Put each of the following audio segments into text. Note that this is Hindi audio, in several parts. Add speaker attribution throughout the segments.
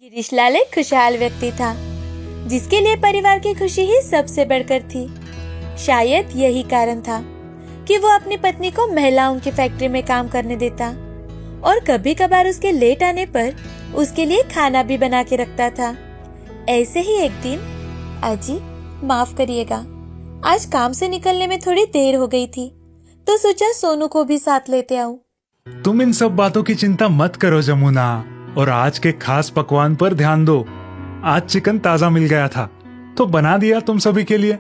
Speaker 1: गिरीशलाल एक खुशहाल व्यक्ति था, जिसके लिए परिवार की खुशी ही सबसे बढ़कर थी। शायद यही कारण था कि वो अपनी पत्नी को महिलाओं की फैक्ट्री में काम करने देता और कभी कभार उसके लेट आने पर उसके लिए खाना भी बना के रखता था। ऐसे ही एक दिन, अजी माफ करिएगा, आज काम से निकलने में थोड़ी देर हो गई थी, तो सोचा सोनू को भी साथ लेते आऊं।
Speaker 2: तुम इन सब बातों की चिंता मत करो जमुना, और आज के खास पकवान पर ध्यान दो। आज चिकन ताजा मिल गया था तो बना दिया तुम सभी के लिए।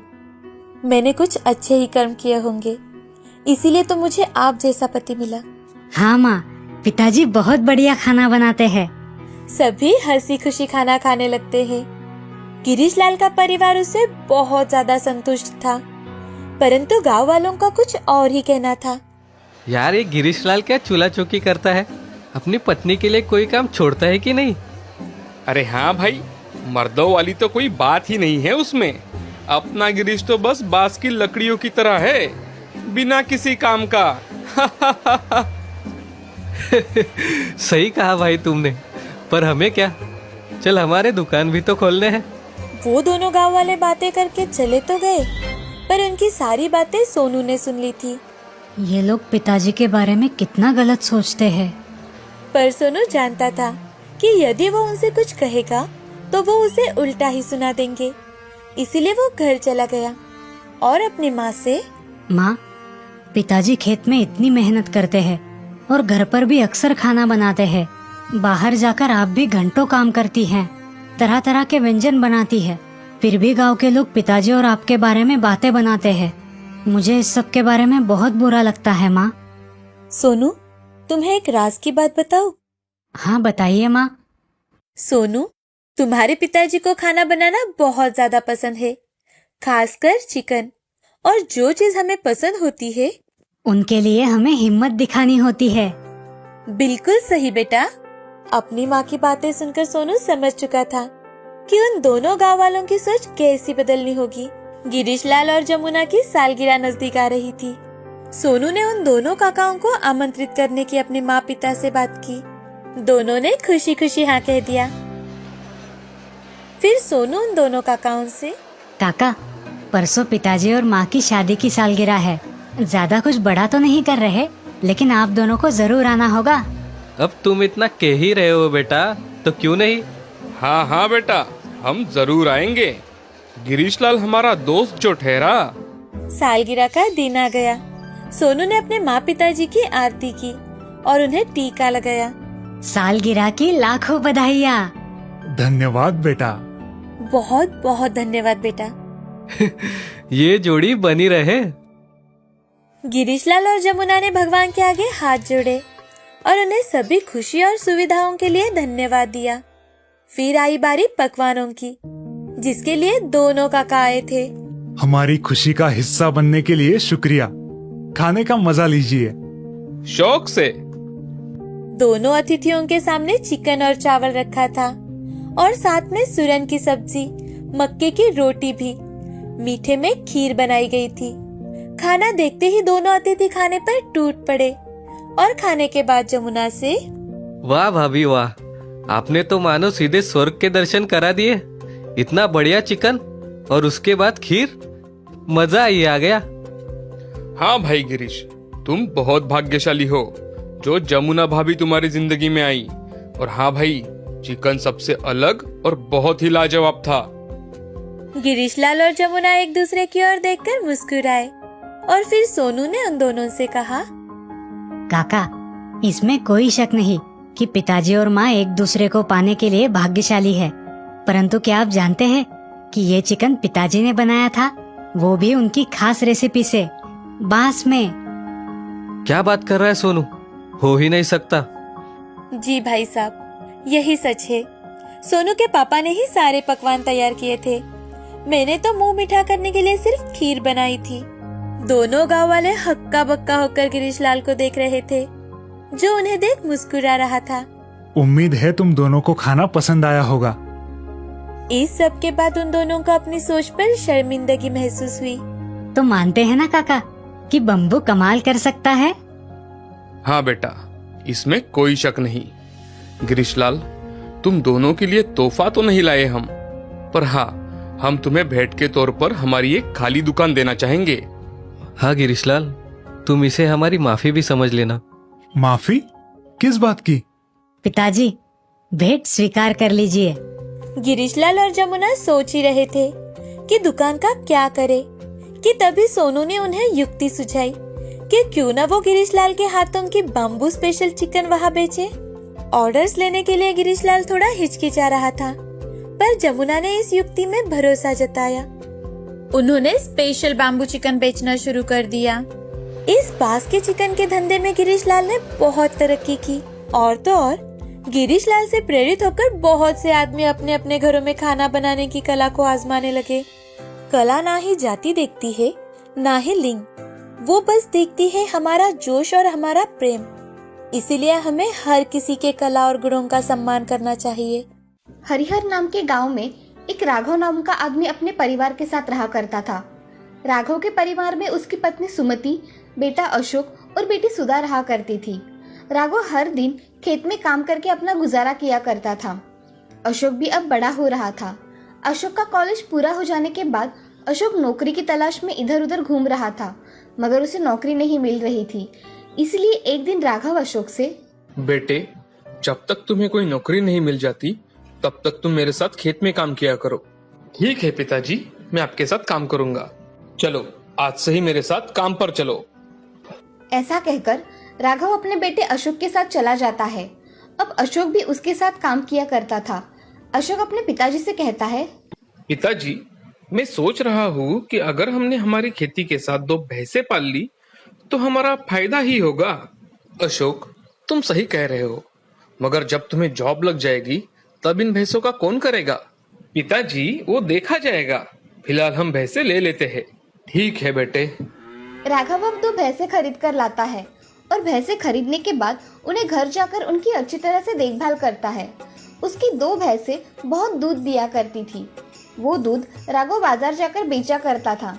Speaker 1: मैंने कुछ अच्छे ही कर्म किए होंगे, इसीलिए तो मुझे आप जैसा पति मिला।
Speaker 3: हाँ माँ, पिताजी बहुत बढ़िया खाना बनाते हैं।
Speaker 1: सभी हंसी खुशी खाना खाने लगते हैं। गिरीशलाल का परिवार उससे बहुत ज्यादा संतुष्ट था, परंतु गांव वालों का कुछ और ही कहना था।
Speaker 4: यार, ये गिरीशलाल क्या चूल्हा चौकी करता है? अपनी पत्नी के लिए कोई काम छोड़ता है कि नहीं?
Speaker 5: अरे हाँ भाई, मर्दों वाली तो कोई बात ही नहीं है उसमें। अपना गिरीश तो बस बांस की लकड़ियों की तरह है, बिना किसी काम का।
Speaker 4: सही कहा भाई तुमने, पर हमें क्या? चल हमारे दुकान भी तो खोलने हैं।
Speaker 1: वो दोनों गांव वाले बातें करके चले तो गए, पर उनकी सारी बातें सोनू ने सुन ली थी।
Speaker 3: ये लोग पिताजी के बारे में कितना गलत सोचते हैं।
Speaker 1: पर सोनू जानता था कि यदि वो उनसे कुछ कहेगा तो वो उसे उल्टा ही सुना देंगे। इसीलिए वो घर चला गया और अपनी माँ से,
Speaker 3: माँ, पिताजी खेत में इतनी मेहनत करते हैं और घर पर भी अक्सर खाना बनाते हैं। बाहर जाकर आप भी घंटों काम करती हैं, तरह तरह के व्यंजन बनाती है, फिर भी गांव के लोग पिताजी और आपके बारे में बातें बनाते हैं। मुझे इस सब के बारे में बहुत बुरा लगता है माँ।
Speaker 1: सोनू, तुम्हें एक राज की बात बताऊं?
Speaker 3: हाँ बताइए माँ।
Speaker 1: सोनू, तुम्हारे पिताजी को खाना बनाना बहुत ज्यादा पसंद है, खासकर चिकन। और जो चीज हमें पसंद होती है,
Speaker 3: उनके लिए हमें हिम्मत दिखानी होती है।
Speaker 1: बिल्कुल सही बेटा। अपनी माँ की बातें सुनकर सोनू समझ चुका था कि उन दोनों गांव वालों की सोच कैसी बदलनी होगी। गिरीशलाल और जमुना की सालगिरह नजदीक आ रही थी। सोनू ने उन दोनों काकाओं को आमंत्रित करने की अपने माँ पिता से बात की। दोनों ने खुशी खुशी हाँ कह दिया। फिर सोनू उन दोनों काकाओं से,
Speaker 3: काका, परसों पिताजी और माँ की शादी की सालगिरह है। ज्यादा कुछ बड़ा तो नहीं कर रहे, लेकिन आप दोनों को जरूर आना होगा।
Speaker 4: अब तुम इतना कह ही रहे हो बेटा, तो क्यों नहीं?
Speaker 5: हाँ हाँ बेटा, हम जरूर आएंगे। गिरीशलाल हमारा दोस्त जो ठहरा।
Speaker 1: सालगिरह का दिन आ गया। सोनू ने अपने माँ पिताजी की आरती की और उन्हें टीका लगाया।
Speaker 3: सालगिरह की लाखों बधाइयाँ।
Speaker 2: धन्यवाद बेटा।
Speaker 1: बहुत बहुत धन्यवाद बेटा।
Speaker 4: ये जोड़ी बनी रहे।
Speaker 1: गिरीशलाल और जमुना ने भगवान के आगे हाथ जोड़े और उन्हें सभी खुशी और सुविधाओं के लिए धन्यवाद दिया। फिर आई बारी पकवानों की, जिसके लिए दोनों काका आए थे।
Speaker 2: हमारी खुशी का हिस्सा बनने के लिए शुक्रिया। खाने का मजा लीजिए।
Speaker 5: शौक से।
Speaker 1: दोनों अतिथियों के सामने चिकन और चावल रखा था और साथ में सुरन की सब्जी, मक्के की रोटी भी। मीठे में खीर बनाई गई थी। खाना देखते ही दोनों अतिथि खाने पर टूट पड़े और खाने के बाद जमुना से,
Speaker 4: वाह भाभी वाह, आपने तो मानो सीधे स्वर्ग के दर्शन करा दिए। इतना बढ़िया चिकन और उसके बाद खीर, मजा ही आ गया।
Speaker 5: हाँ भाई गिरीश, तुम बहुत भाग्यशाली हो जो जमुना भाभी तुम्हारी जिंदगी में आई। और हाँ भाई, चिकन सबसे अलग और बहुत ही लाजवाब था।
Speaker 1: गिरीशलाल और जमुना एक दूसरे की ओर देखकर मुस्कुराए और फिर सोनू ने उन दोनों से कहा,
Speaker 3: काका, इसमें कोई शक नहीं कि पिताजी और माँ एक दूसरे को पाने के लिए भाग्यशाली है। परंतु क्या आप जानते हैं कि ये चिकन पिताजी ने बनाया था, वो भी उनकी खास रेसिपी से, बांस में।
Speaker 4: क्या बात कर रहा है सोनू? हो ही नहीं सकता।
Speaker 1: जी भाई साहब, यही सच है। सोनू के पापा ने ही सारे पकवान तैयार किए थे। मैंने तो मुंह मीठा करने के लिए सिर्फ खीर बनाई थी। दोनों गांव वाले हक्का बक्का होकर गिरीशलाल को देख रहे थे, जो उन्हें देख मुस्कुरा रहा था।
Speaker 2: उम्मीद है तुम दोनों को खाना पसंद आया होगा।
Speaker 1: इस सब के बाद उन दोनों को अपनी सोच पर शर्मिंदगी महसूस हुई।
Speaker 3: तो मानते हैं ना काका कि बम्बू कमाल कर सकता है?
Speaker 5: हाँ बेटा, इसमें कोई शक नहीं। गिरीशलाल, तुम दोनों के लिए तोहफा तो नहीं लाए हम, पर हाँ, हम तुम्हें भेंट के तौर पर हमारी एक खाली दुकान देना चाहेंगे।
Speaker 4: हाँ गिरीशलाल, तुम इसे हमारी माफी भी समझ लेना।
Speaker 2: माफी? किस बात की?
Speaker 3: पिताजी, भेंट स्वीकार कर लीजिए।
Speaker 1: गिरीशलाल और जमुना सोच ही रहे थे कि दुकान का क्या करे कि तभी सोनू ने उन्हें युक्ति सुझाई कि क्यों न वो गिरीशलाल के हाथों की बाम्बू स्पेशल चिकन वहाँ बेचे। ऑर्डर्स लेने के लिए गिरीशलाल थोड़ा हिचकिचा रहा था, पर जमुना ने इस युक्ति में भरोसा जताया। उन्होंने स्पेशल बाम्बू चिकन बेचना शुरू कर दिया। इस बांस के चिकन के धंधे में गिरीशलाल ने बहुत तरक्की की। और तो और गिरीशलाल से प्रेरित होकर बहुत से आदमी अपने अपने घरों में खाना बनाने की कला को आजमाने लगे। कला ना ही जाति देखती है, ना ही लिंग, वो बस देखती है हमारा जोश और हमारा प्रेम। इसीलिए हमें हर किसी के कला और गुणों का सम्मान करना चाहिए।
Speaker 6: हरिहर नाम के गांव में एक राघव नाम का आदमी अपने परिवार के साथ रहा करता था। राघव के परिवार में उसकी पत्नी सुमति, बेटा अशोक और बेटी सुधा रहा करती थी। राघव हर दिन खेत में काम करके अपना गुजारा किया करता था। अशोक भी अब बड़ा हो रहा था। अशोक का कॉलेज पूरा हो जाने के बाद अशोक नौकरी की तलाश में इधर उधर घूम रहा था, मगर उसे नौकरी नहीं मिल रही थी। इसलिए एक दिन राघव अशोक से,
Speaker 5: बेटे, जब तक तुम्हें कोई नौकरी नहीं मिल जाती तब तक तुम मेरे साथ खेत में काम किया करो। ठीक है पिताजी, मैं आपके साथ काम करूंगा। चलो, आज से ही मेरे साथ काम पर चलो।
Speaker 6: ऐसा कहकर राघव अपने बेटे अशोक के साथ चला जाता है। अब अशोक भी उसके साथ काम किया करता था। अशोक अपने पिताजी से कहता है,
Speaker 5: पिताजी, मैं सोच रहा हूँ कि अगर हमने हमारी खेती के साथ 2 भैंसें पाल ली तो हमारा फायदा ही होगा। अशोक, तुम सही कह रहे हो, मगर जब तुम्हें जॉब लग जाएगी तब इन भैंसों का कौन करेगा? पिताजी, वो देखा जाएगा। फिलहाल हम भैंसे ले लेते हैं। ठीक है बेटे।
Speaker 6: राघव अब 2 भैंसे खरीद कर लाता है और भैंसे खरीदने के बाद उन्हें घर जाकर उनकी अच्छी तरह से देखभाल करता है। उसकी 2 भैंसे बहुत दूध दिया करती थी। वो दूध राघव बाजार जाकर बेचा करता था।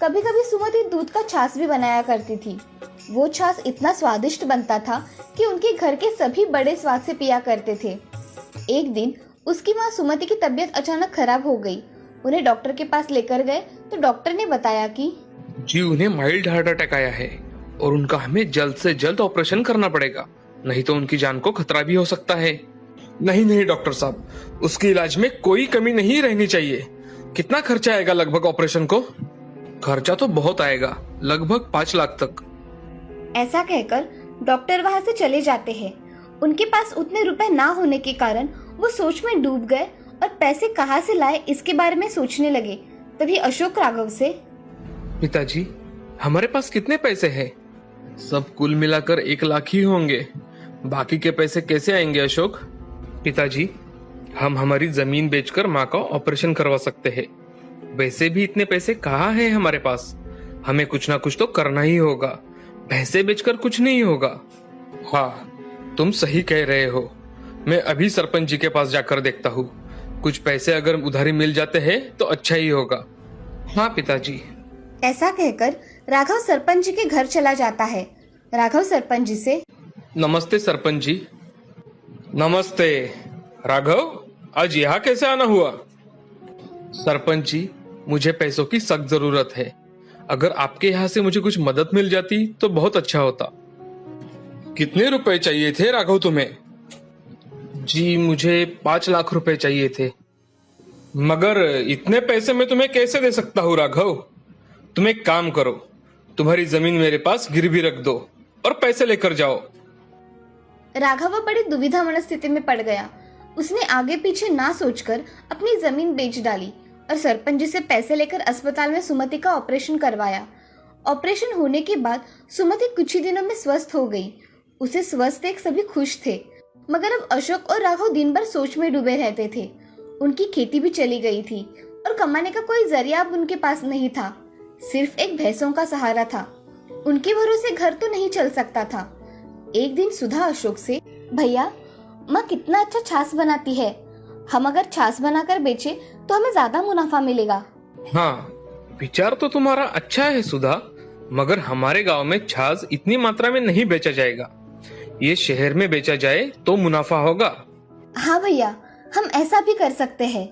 Speaker 6: कभी कभी सुमति दूध का छाछ भी बनाया करती थी। वो छाछ इतना स्वादिष्ट बनता था कि उनके घर के सभी बड़े स्वाद से पिया करते थे। एक दिन उसकी माँ सुमति की तबीयत अचानक खराब हो गई। उन्हें डॉक्टर के पास लेकर गए तो डॉक्टर ने बताया कि
Speaker 5: जी, उन्हें माइल्ड हार्ट अटैक आया है और उनका हमें जल्द से जल्द ऑपरेशन करना पड़ेगा, नहीं तो उनकी जान को खतरा भी हो सकता है। नहीं डॉक्टर साहब, उसके इलाज में कोई कमी नहीं रहनी चाहिए। कितना खर्चा आएगा लगभग ऑपरेशन को? खर्चा तो बहुत आएगा, लगभग 5 लाख तक।
Speaker 6: ऐसा कहकर डॉक्टर वहाँ से चले जाते हैं। उनके पास उतने रुपए ना होने के कारण वो सोच में डूब गए और पैसे कहाँ से लाए इसके बारे में सोचने लगे। तभी अशोक राघव से,
Speaker 5: पिताजी, हमारे पास कितने पैसे हैं? सब कुल मिलाकर 1 लाख ही होंगे। बाकी के पैसे कैसे आएंगे अशोक? पिताजी, हम हमारी जमीन बेचकर माँ का ऑपरेशन करवा सकते हैं। वैसे भी इतने पैसे कहाँ हैं हमारे पास? हमें कुछ ना कुछ तो करना ही होगा। पैसे बेचकर कुछ नहीं होगा। हाँ, तुम सही कह रहे हो। मैं अभी सरपंच जी के पास जाकर देखता हूँ। कुछ पैसे अगर उधारी मिल जाते हैं तो अच्छा ही होगा। हाँ पिताजी।
Speaker 6: ऐसा कहकर राघव सरपंच जी के घर चला जाता है। राघव सरपंच जी से,
Speaker 5: नमस्ते सरपंच जी। नमस्ते राघव, आज यहाँ कैसे आना हुआ? सरपंच जी, मुझे पैसों की सख्त जरूरत है। अगर आपके यहाँ से मुझे कुछ मदद मिल जाती तो बहुत अच्छा होता। कितने रुपए चाहिए थे राघव तुम्हें? जी, मुझे 5 लाख रुपए चाहिए थे। मगर इतने पैसे मैं तुम्हें कैसे दे सकता हूँ राघव? तुम एक काम करो, तुम्हारी जमीन मेरे पास गिरवी रख दो और पैसे लेकर जाओ।
Speaker 6: राघव बड़ी दुविधा मनस्थिति में पड़ गया। उसने आगे पीछे ना सोचकर अपनी जमीन बेच डाली और सरपंच जी से पैसे लेकर अस्पताल में सुमति का ऑपरेशन करवाया। ऑपरेशन होने के बाद सुमति कुछ ही दिनों में स्वस्थ हो गई। उसे स्वस्थ देख सभी खुश थे, मगर अब अशोक और राघव दिन भर सोच में डूबे रहते थे। उनकी खेती भी चली गई थी और कमाने का कोई जरिया अब उनके पास नहीं था। सिर्फ एक भैंसों का सहारा था। उनके भरोसे घर तो नहीं चल सकता था। एक दिन सुधा अशोक से, भैया, माँ कितना अच्छा छाछ बनाती है। हम अगर छाछ बनाकर बेचे तो हमें ज्यादा मुनाफा मिलेगा।
Speaker 5: हाँ, विचार तो तुम्हारा अच्छा है सुधा, मगर हमारे गांव में छाछ इतनी मात्रा में नहीं बेचा जाएगा। ये शहर में बेचा जाए तो मुनाफा होगा।
Speaker 6: हाँ भैया, हम ऐसा भी कर सकते हैं।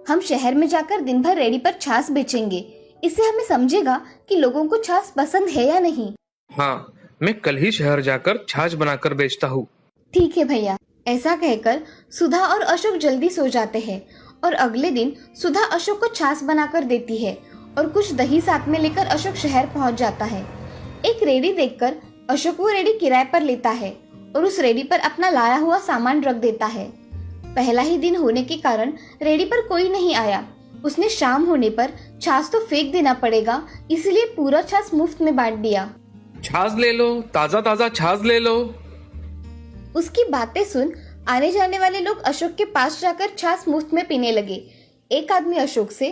Speaker 6: हम शहर में जाकर दिन भर रेडी पर छाछ बेचेंगे। इससे हमें समझेगा कि लोगों को छाछ पसंद है या नहीं।
Speaker 5: हाँ, मैं कल ही शहर जाकर छाछ बनाकर बेचता हूँ।
Speaker 6: ठीक है भैया। ऐसा कहकर सुधा और अशोक जल्दी सो जाते हैं और अगले दिन सुधा अशोक को छाछ बनाकर देती है और कुछ दही साथ में लेकर अशोक शहर पहुंच जाता है। एक रेडी देखकर अशोक वो रेडी किराए पर लेता है और उस रेडी पर अपना लाया हुआ सामान रख देता है। पहला ही दिन होने के कारण रेडी पर कोई नहीं आया। उसने शाम होने पर छाछ तो फेंक देना पड़ेगा, इसलिए पूरा छाछ मुफ्त में बांट दिया।
Speaker 5: छाछ ले लो, ताजा ताजा छाछ ले लो।
Speaker 6: उसकी बातें सुन आने जाने वाले लोग अशोक के पास जाकर छाछ मुफ्त में पीने लगे। एक आदमी अशोक से,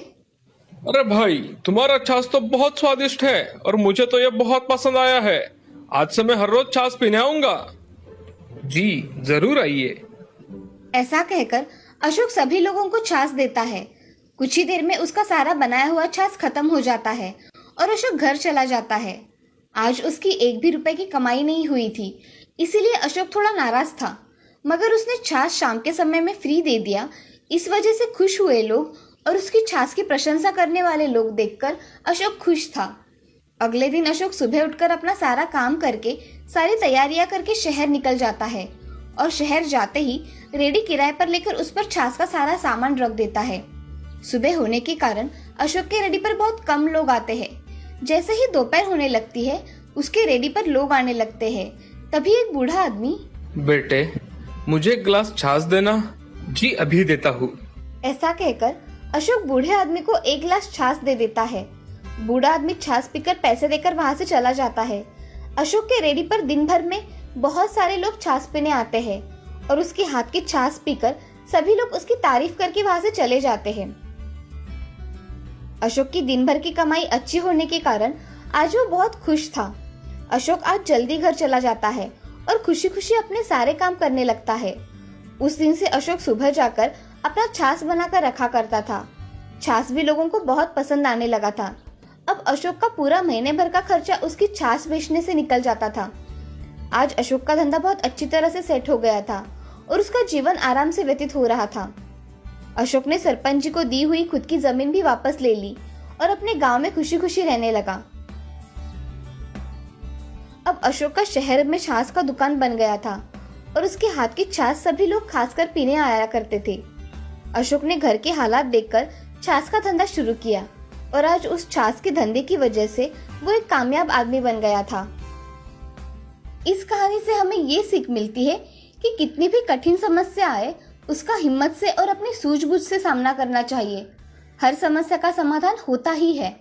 Speaker 5: अरे भाई, तुम्हारा छाछ तो बहुत स्वादिष्ट है और मुझे तो ये बहुत पसंद आया है। आज से मैं हर रोज छाछ पीने आऊंगा। जी जरूर आइए।
Speaker 6: ऐसा कहकर अशोक सभी लोगों को छाछ देता है। कुछ ही देर में उसका सारा बनाया हुआ छाछ खत्म हो जाता है और अशोक घर चला जाता है। आज उसकी एक भी रुपए की कमाई नहीं हुई थी, इसीलिए अशोक थोड़ा नाराज था, मगर उसने छाछ शाम के समय में फ्री दे दिया। इस वजह से खुश हुए लोग और उसकी छाछ की प्रशंसा करने वाले लोग देखकर अशोक खुश था। अगले दिन अशोक सुबह उठकर अपना सारा काम करके सारी तैयारियां करके शहर निकल जाता है और शहर जाते ही रेडी किराए पर लेकर उस पर छाछ का सारा सामान रख देता है। सुबह होने के कारण अशोक के रेडी पर बहुत कम लोग आते हैं। जैसे ही दोपहर होने लगती है, उसके रेडी पर लोग आने लगते हैं। तभी एक बूढ़ा आदमी,
Speaker 5: बेटे, मुझे एक गिलास छाछ देना। जी अभी देता हूँ।
Speaker 6: ऐसा कहकर अशोक बूढ़े आदमी को एक गिलास छाछ दे देता है। बूढ़ा आदमी छाछ पीकर पैसे देकर वहां से चला जाता है। अशोक के रेडी पर दिन भर में बहुत सारे लोग छाछ पीने आते हैं और उसके हाथ की छाछ पीकर सभी लोग उसकी तारीफ करके वहां से चले जाते हैं। अशोक की दिन भर की कमाई अच्छी होने के कारण आज वो बहुत खुश था। अशोक आज जल्दी घर चला जाता है और खुशी खुशी अपने सारे काम करने लगता है। उस दिन से अशोक सुबह जाकर अपना छाछ बनाकर रखा करता था। छाछ भी लोगों को बहुत पसंद आने लगा था। अब अशोक का पूरा महीने भर का खर्चा उसकी छाछ बेचने से निकल जाता था। आज अशोक का धंधा बहुत अच्छी तरह से सेट हो गया था और उसका जीवन आराम से व्यतीत हो रहा था। अशोक ने सरपंच जी को दी हुई खुद की जमीन भी वापस ले ली और अपने गांव में खुशी खुशी रहने लगा। अब अशोक का शहर में छाछ का दुकान बन गया था और उसके हाथ की छाछ सभी लोग खासकर पीने आया करते थे। अशोक ने घर के हालात देखकर छाछ का धंधा शुरू किया और आज उस छाछ के धंधे की वजह से वो एक कामयाब आदमी बन गया था। इस कहानी से हमें ये सीख मिलती है कि कितनी भी कठिन समस्या आए, उसका हिम्मत से और अपनी सूझबूझ से सामना करना चाहिए। हर समस्या का समाधान होता ही है।